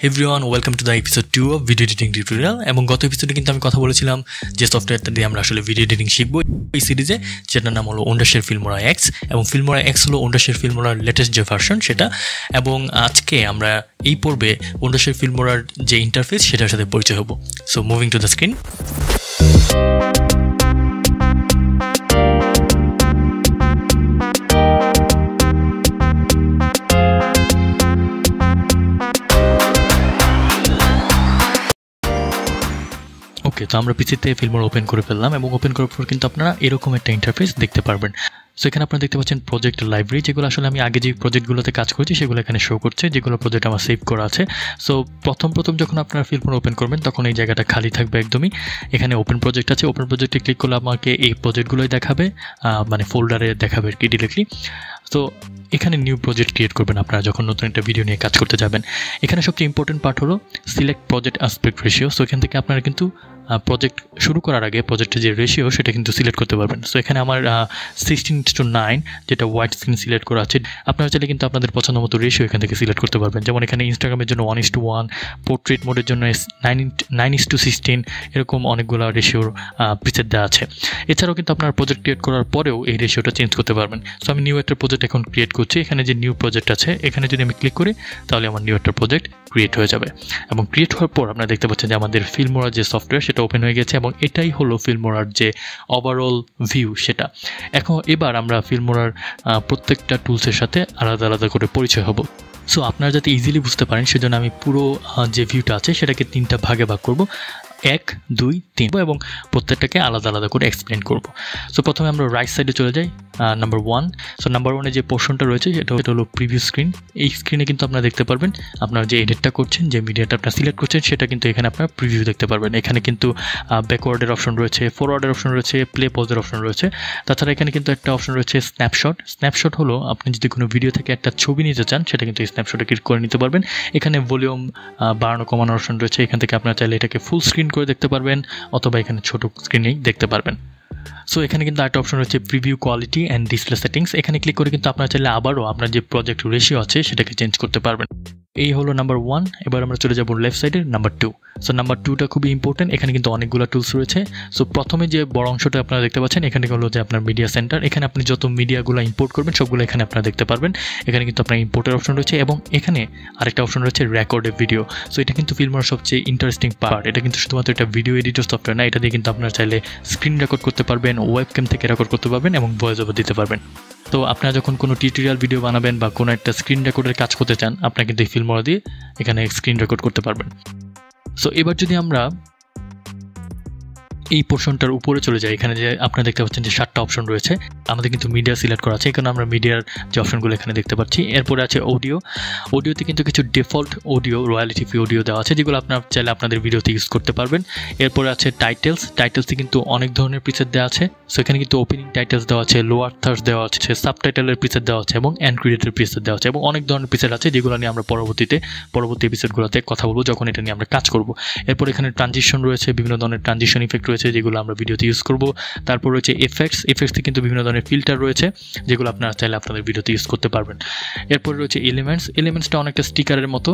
Everyone welcome to the episode 2 of video editing tutorial. এবং গত এপিসোডে কিন্তু আমি কথা বলেছিলাম যে সফটওয়্যারটা দিয়ে আমরা আসলে ভিডিও এডিটিং শিখবো এই সিরিজে, যেটার নাম হলো Wondershare Filmora X। এবং Filmora X হলো Wondershare Filmoraর লেটেস্ট যে ভার্সন সেটা। এবং আজকে আমরা এই পর্বে Wondershare Filmoraর যে ইন্টারফেস সেটার সাথে পরিচয় হবো। So moving to the screen. Okay, তো আমরা পিসিতে ফিল্মোরা ওপেন করে ফেললাম এবং ওপেন করার পর কিন্তু আপনারা এরকম একটা ইন্টারফেস দেখতে পারবেন। সো এখানে আপনারা দেখতে পাচ্ছেন প্রজেক্ট লাইব্রেরি, যেগুলো আসলে আমি আগে যে প্রজেক্টগুলোতে কাজ করেছি সেগুলো এখানে শো করছে, যেগুলো প্রজেক্ট আমার সেভ করা আছে। সো প্রথম যখন আপনারা ফিল্মোরা ওপেন করবেন তখন এই জায়গাটা খালি থাকবে একদমই। এখানে ওপেন প্রজেক্ট আছে, ওপেন প্রজেক্টে ক্লিক করলে আমাকে এই প্রজেক্টগুলোই দেখাবে, মানে ফোল্ডারে দেখাবে আর কি ডিরেক্টলি। তো এখানে নিউ প্রজেক্ট ক্রিয়েট করবেন আপনারা যখন নতুন একটা ভিডিও নিয়ে কাজ করতে যাবেন। এখানে সবচেয়ে ইম্পর্টেন্ট পার্ট হলো select project aspect ratio. So এখান থেকে আপনারা কিন্তু প্রজেক্ট শুরু করার আগে প্রজেক্টের যে রেশিও সেটা কিন্তু সিলেক্ট করতে পারবেন। সো এখানে আমার 16:9 যেটা হোয়াইট স্ক্রিন সিলেক্ট করা আছে। আপনারা চাইলে কিন্তু আপনাদের পছন্দ মতো রেশিও এখান থেকে সিলেক্ট করতে পারবেন। যেমন এখানে ইনস্টাগ্রামের জন্য 1:1, পোর্ট্রেট মোডের জন্য 9:16, এরকম অনেকগুলো রেশিওর প্রিসেট দেওয়া আছে। এছাড়াও কিন্তু আপনারা প্রজেক্ট ক্রিয়েট করার পরেও এই রেশিওটা চেঞ্জ করতে পারবেন। সো আমি নিউ একটা প্রজেক্ট এখন ক্রিয়েট করছি। এখানে যে নিউ প্রজেক্ট আছে এখানে যদি আমি ক্লিক করি তাহলে আমার নিউ একটা প্রজেক্ট ক্রিয়েট হয়ে যাবে। এবং ক্রিয়েট হওয়ার পর আপনারা দেখতে পাচ্ছেন যে আমাদের ফিল্মোরা যে সফটওয়্যার সেটা ওপেন হয়ে গেছে এবং এটাই হলো ফিল্মোরার যে ওভারঅল ভিউ সেটা। এবার আমরা ফিল্মোরার প্রত্যেকটা টুলসের সাথে আলাদা আলাদা করে পরিচয় হব। সো আপনারা যাতে ইজিলি বুঝতে পারেন সেজন্য আমি পুরো যে ভিউটা আছে সেটাকে 3টা ভাগে ভাগ করব, 1, 2, 3, এবং প্রত্যেকটাকে আলাদা আলাদা করে এক্সপ্লেন করব। সো প্রথমে আমরা রাইট সাইডে চলে যাই, নাম্বার 1। সো নাম্বার 1-এ যে পোর্শনটা রয়েছে এটা হলো প্রিভিউ স্ক্রিন। এই স্ক্রিনে কিন্তু আপনারা দেখতে পারবেন আপনারা যে এডিটটা করছেন, যে মিডিয়াটা আপনারা সিলেক্ট করছেন সেটা কিন্তু এখানে আপনারা প্রিভিউ দেখতে পারবেন। এখানে কিন্তু ব্যাকওয়ার্ডের অপশন রয়েছে, ফরওয়ার্ডের অপশন রয়েছে, প্লে পজের অপশন রয়েছে। তাছাড়া এখানে কিন্তু একটা অপশন রয়েছে স্ন্যাপশট। স্ন্যাপশট হলো আপনি যদি কোনো ভিডিও থেকে একটা ছবি নিতে চান সেটা কিন্তু এই স্ন্যাপশটে ক্লিক করে নিতে পারবেন। এখানে ভলিউম বাড়ানো কমানোর অপশন রয়েছে। এখান থেকে আপনারা চাইলে এটাকে ফুল স্ক্রিন করে দেখতে পারবেন অথবা এখানে ছোট স্ক্রিনেই দেখতে পারবেন। সো এখানে কিন্তু একটা অপশন রয়েছে preview quality and display settings. এখানে ক্লিক করে কিন্তু আপনারা চাইলে আবারও আপনার যে প্রজেক্ট রেশিও আছে সেটাকে চেঞ্জ করতে পারবেন। এই হলো নাম্বার 1। এবার আমরা চলে যাব লেফট সাইডে নাম্বার 2। সো নাম্বার 2টা খুবই ইম্পর্টেন্ট। এখানে কিন্তু অনেকগুলো টুলস রয়েছে। সো প্রথমে যে বড় অংশটা আপনারা দেখতে পাচ্ছেন এখানে হলো যে আপনার মিডিয়া সেন্টার। এখানে আপনি যত মিডিয়াগুলো ইম্পোর্ট করবেন সবগুলো এখানে আপনারা দেখতে পারবেন। এখানে কিন্তু আপনার ইম্পোর্টের অপশন রয়েছে এবং এখানে আরেকটা অপশন রয়েছে রেকর্ডের ভিডিও। সো এটা কিন্তু ফিল্মোরার সবচেয়ে ইন্টারেস্টিং পার্ট। এটা কিন্তু শুধুমাত্র একটা ভিডিও এডিটর সফটওয়্যার না, এটা দিয়ে কিন্তু আপনারা চাইলে স্ক্রিন রেকর্ড করতে পারবেন, ওয়েবক্যাম থেকে রেকর্ড করতে পারবেন এবং ভয়েস ওভার দিতে পারবেন। তো আপনারা যখন কোনো টিউটোরিয়াল ভিডিও বানাবেন বা কোনো একটা স্ক্রিন রেকর্ডের কাজ করতে চান আপনারা কিন্তু এই ফিল্মোরা দিয়ে এখানে স্ক্রিন রেকর্ড করতে পারবেন। সো এবার যদি আমরা এই পোর্শনটার উপরে চলে যাই, এখানে যে আপনারা দেখতে পাচ্ছেন যে 7টা অপশন রয়েছে। আমাদের কিন্তু মিডিয়া সিলেক্ট করা আছে, এখানে আমরা মিডিয়ার যে অপশনগুলো এখানে দেখতে পাচ্ছি। এরপরে আছে অডিও। অডিওতে কিন্তু কিছু default audio, royalty free audio দেওয়া আছে যেগুলো আপনারা চাইলে আপনাদের ভিডিওতে ইউজ করতে পারবেন। এরপরে আছে টাইটেলসে কিন্তু অনেক ধরনের প্রিসেট দেওয়া আছে। সো এখানে কিন্তু ওপেনিং টাইটেলস দেওয়া আছে, লোয়ার থার্স দেওয়া আছে, সাবটাইটেলের প্রিসেট দেওয়া আছে এবং এন্ড ক্রেডিটের প্রিসেট দেওয়া আছে এবং অনেক ধরনের প্রিসেট আছে যেগুলো নিয়ে আমরা পরবর্তী এপিসোডগুলোতে কথা বলবো যখন এটা নিয়ে আমরা কাজ করব। এরপর এখানে ট্রানজিশন রয়েছে, বিভিন্ন ধরনের ট্রানজিশন ইফেক্ট রয়েছে যেগুলো আমরা ভিডিওতে ইউজ করব। তারপর রয়েছে এফেক্টসে কিন্তু বিভিন্ন ধরনের ফিল্টার রয়েছে যেগুলো আপনারা চাইলে আপনাদের ভিডিওতে ইউজ করতে পারবেন। এরপর রয়েছে এলিমেন্টসটা অনেকটা স্টিকারের মতো,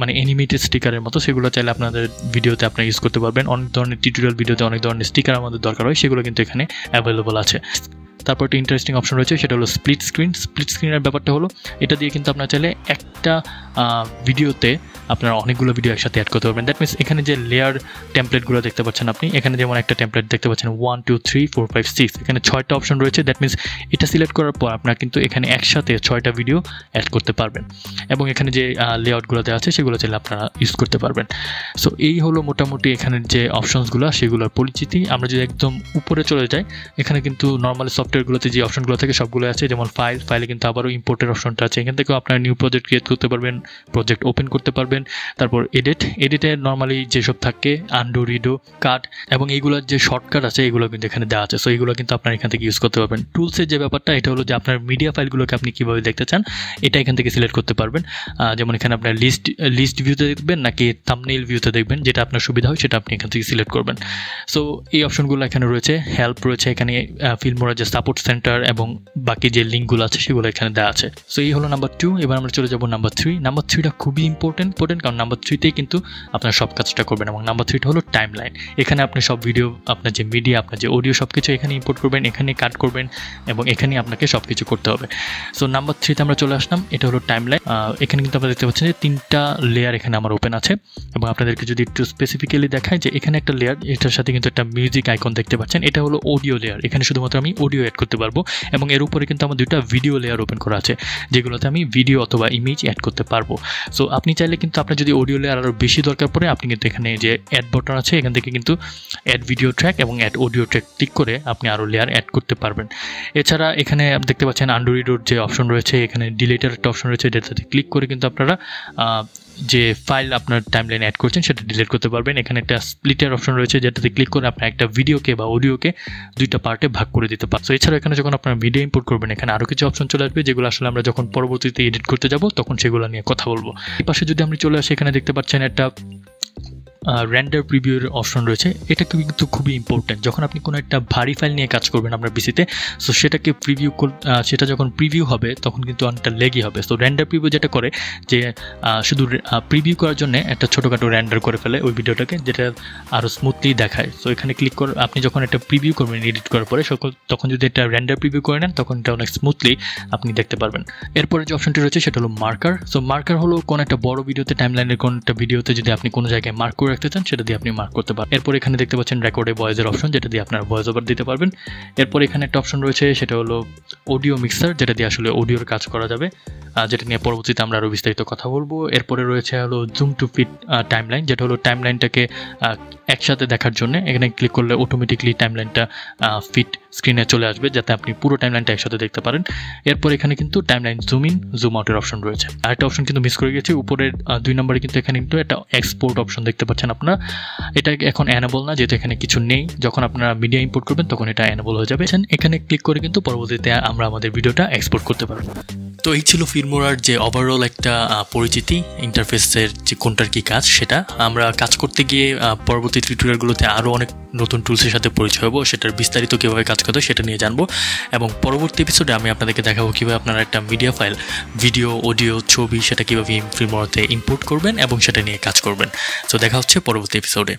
মানে অ্যানিমেটেড স্টিকারের মতো, সেগুলো চাইলে আপনাদের ভিডিওতে আপনারা ইউজ করতে পারবেন। অনেক ধরনের টিউটোরিয়াল ভিডিওতে অনেক ধরনের স্টিকার আমাদের দরকার হয়, সেগুলো কিন্তু এখানে অ্যাভেলেবল আছে। তারপর একটা ইন্টারেস্টিং অপশন রয়েছে সেটা হলো স্প্লিট স্ক্রিনের ব্যাপারটা হলো এটা দিয়ে কিন্তু আপনারা চাইলে একটা ভিডিওতে আপনারা অনেকগুলো ভিডিও একসাথে অ্যাড করতে পারবেন। দ্যাট মিনস এখানে যে লেয়ার টেমপ্লেটগুলো দেখতে পাচ্ছেন আপনি, এখানে যেমন একটা টেমপ্লেট দেখতে পাচ্ছেন 1, 2, 3, 4, 5, 6, এখানে 6টা অপশন রয়েছে। দ্যাট মিনস এটা সিলেক্ট করার পর আপনারা কিন্তু এখানে একসাথে 6টা ভিডিও অ্যাড করতে পারবেন এবং এখানে যে লেআউটগুলো দেওয়া আছে সেগুলো চাইলে আপনারা ইউজ করতে পারবেন। সো এই হলো মোটামুটি এখানের যে অপশনসগুলো সেগুলোর পরিচিতি। আমরা যদি একদম উপরে চলে যাই, এখানে কিন্তু নর্মালি সফটওয়্যারগুলোতে যে অপশনগুলো থাকে সবগুলো আছে, যেমন ফাইলে কিন্তু আবারও ইম্পোর্টের অপশনটা আছে। এখান থেকেও আপনারা নিউ প্রজেক্ট ক্রিয়েট করতে পারবেন, প্রজেক্ট ওপেন করতে পারবেন। তারপর এডিটে নর্মালি যেসব থাকে আনডু, রিডো, কাট এবং এইগুলোর যে শর্টকাট আছে এগুলো কিন্তু এখানে দেওয়া আছে। সো এইগুলো কিন্তু আপনারা এখান থেকে ইউজ করতে পারবেন। টুলসের যে ব্যাপারটা এটা হলো যে আপনার মিডিয়া ফাইলগুলোকে আপনি কীভাবে দেখতে চান এটা এখান থেকে সিলেক্ট করতে পারবেন। যেমন এখানে আপনার লিস্ট ভিউতে দেখবেন নাকি থাম্বনেইল ভিউতে দেখবেন, যেটা আপনার সুবিধা হয় সেটা আপনি এখান থেকে সিলেক্ট করবেন। সো এই অপশনগুলো এখানে রয়েছে, হেল্প রয়েছে, এখানে ফিল্মোরা যে সাপোর্ট সেন্টার এবং বাকি যে লিঙ্কগুলো আছে সেগুলো এখানে দেওয়া আছে। সো এই হলো নাম্বার 2। এবার আমরা চলে যাব নাম্বার 3। নাম্বার 3টা খুবই ইম্পর্টেন্ট ইম্পর্টেন্ট, কারণ নাম্বার 3তেই কিন্তু আপনার সব কাজটা করবেন। এবং নাম্বার 3টা হলো টাইমলাইন। এখানে আপনি সব ভিডিও, আপনার যে মিডিয়া, আপনার যে অডিও সব কিছু এখানে ইম্পোর্ট করবেন, এখানে কাট করবেন এবং এখানেই আপনাকে সব কিছু করতে হবে। সো নাম্বার 3তে আমরা চলে আসলাম, এটা হলো টাইমলাইন। এখানে কিন্তু আপনারা দেখতে পাচ্ছেন যে 3টা লেয়ার এখানে আমার ওপেন আছে। এবং আপনাদেরকে যদি একটু স্পেসিফিক্যালি দেখায় যে এখানে একটা লেয়ার, এটার সাথে কিন্তু একটা মিউজিক আইকন দেখতে পাচ্ছেন, এটা হলো অডিও লেয়ার। এখানে শুধুমাত্র আমি অডিও অ্যাড করতে পারবো এবং এর উপরে কিন্তু আমার 2টা ভিডিও লেয়ার ওপেন করা আছে, যেগুলোতে আমি ভিডিও অথবা ইমেজ অ্যাড করতে পারবো। সো আপনি চাইলে কিন্তু আপনার যদি অডিও লেয়ার আরও বেশি দরকার পড়ে, আপনি কিন্তু এখানে যে অ্যাড বাটন আছে এখান থেকে কিন্তু অ্যাড ভিডিও ট্র্যাক এবং অ্যাড অডিও ট্র্যাক ক্লিক করে আপনি আরও লেয়ার অ্যাড করতে পারবেন। এছাড়া এখানে দেখতে পাচ্ছেন আন্ড্রয়েডের যে অপশন রয়েছে, এখানে ডিলিটের একটা অপশন রয়েছে, যেটাতে ক্লিক করে কিন্তু আপনারা যে ফাইল আপনার টাইমলাইন অ্যাড করছেন সেটা ডিলিট করতে পারবেন। এখানে একটা স্প্লিটের অপশন রয়েছে, যেটাতে ক্লিক করে আপনার একটা ভিডিওকে বা অডিওকে 2টা পার্টে ভাগ করে দিতে পারেন। তো এছাড়া এখানে যখন আপনার ভিডিও ইম্পোর্ট করবেন, এখানে আরও কিছু অপশন চলে আসবে, যেগুলো আসলে আমরা যখন পরবর্তীতে এডিট করতে যাব তখন সেগুলো নিয়ে কথা বলবো। এই পাশে যদি আমরা চলে আসি, এখানে দেখতে পাচ্ছেন একটা রেন্ডার প্রিভিউর অপশন রয়েছে। এটা কিন্তু খুবই ইম্পর্টেন্ট যখন আপনি কোনো একটা ভারী ফাইল নিয়ে কাজ করবেন আপনার পিসিতে। সো সেটাকে সেটা যখন প্রিভিউ হবে তখন কিন্তু অনেকটা লেগি হবে। সো রেন্ডার প্রিভিউ যেটা করে যে শুধু প্রিভিউ করার জন্য একটা ছোটোখাটো রেন্ডার করে ফেলে ওই ভিডিওটাকে, যেটা আরও স্মুথলি দেখায়। সো এখানে ক্লিক করে আপনি যখন একটা প্রিভিউ করবেন এডিট করার পরে, তখন যদি একটা রেন্ডার প্রিভিউ করে নেন তখন এটা অনেক স্মুথলি আপনি দেখতে পারবেন। এরপরে যে অপশনটি রয়েছে সেটা হলো মার্কার। সো মার্কার হলো কোনো একটা বড় ভিডিওতে, টাইমলাইনের কোনো একটা ভিডিওতে যদি আপনি কোনো জায়গায় মার্ক করে রাখতে চান, সেটা দিয়ে আপনি মার্ক করতে পারেন। এরপর এখানে দেখতে পাচ্ছেন রেকর্ডে ভয়েসের অপশন, যেটা দিয়ে আপনার ভয়েস ওভার দিতে পারবেন। এরপর এখানে একটা অপশন রয়েছে, সেটা হলো অডিও মিক্সার, যেটা দিয়ে আসলে অডিওর কাজ করা যাবে, যেটা নিয়ে পরবর্তীতে আমরা আরও বিস্তারিত কথা বলবো। এরপরে রয়েছে হলো জুম টু ফিট টাইমলাইন, যেটা হলো টাইমলাইনটাকে একসাথে দেখার জন্য এখানে ক্লিক করলে অটোমেটিকলি টাইমলাইনটা ফিট স্ক্রিনে চলে আসবে, যাতে আপনি পুরো টাইমলাইনটা একসাথে দেখতে পারেন। এরপর এখানে কিন্তু টাইমলাইন জুম ইন জুম আউটের অপশন রয়েছে। আরেকটা অপশন কিন্তু মিস করে গেছি, উপরের 2 নম্বরে কিন্তু এখানে কিন্তু একটা এক্সপোর্ট অপশন দেখতে পাচ্ছেন আপনারা। এটা এখন অ্যানেবল না, যেহেতু এখানে কিছু নেই। যখন আপনারা মিডিয়া ইম্পোর্ট করবেন তখন এটা অ্যানেবল হয়ে যাবে। এখানে ক্লিক করে কিন্তু পরবর্তীতে আমরা আমাদের ভিডিওটা এক্সপোর্ট করতে পারবো। তো এই ছিল ফিল্মোরার যে ওভারঅল একটা পরিচিতি, ইন্টারফেসের যে কোনটার কী কাজ সেটা। আমরা কাজ করতে গিয়ে পরবর্তী টিউটোরিয়ালগুলোতে আরও অনেক নতুন টুলসের সাথে পরিচয় হবো, সেটার বিস্তারিত কীভাবে কাজ করতে সেটা নিয়ে জানবো। এবং পরবর্তী এপিসোডে আমি আপনাদেরকে দেখাবো কীভাবে আপনারা একটা মিডিয়া ফাইল, ভিডিও, অডিও, ছবি, সেটা কীভাবে ফিল্মোরাতে ইম্পোর্ট করবেন এবং সেটা নিয়ে কাজ করবেন। তো দেখা হচ্ছে পরবর্তী এপিসোডে।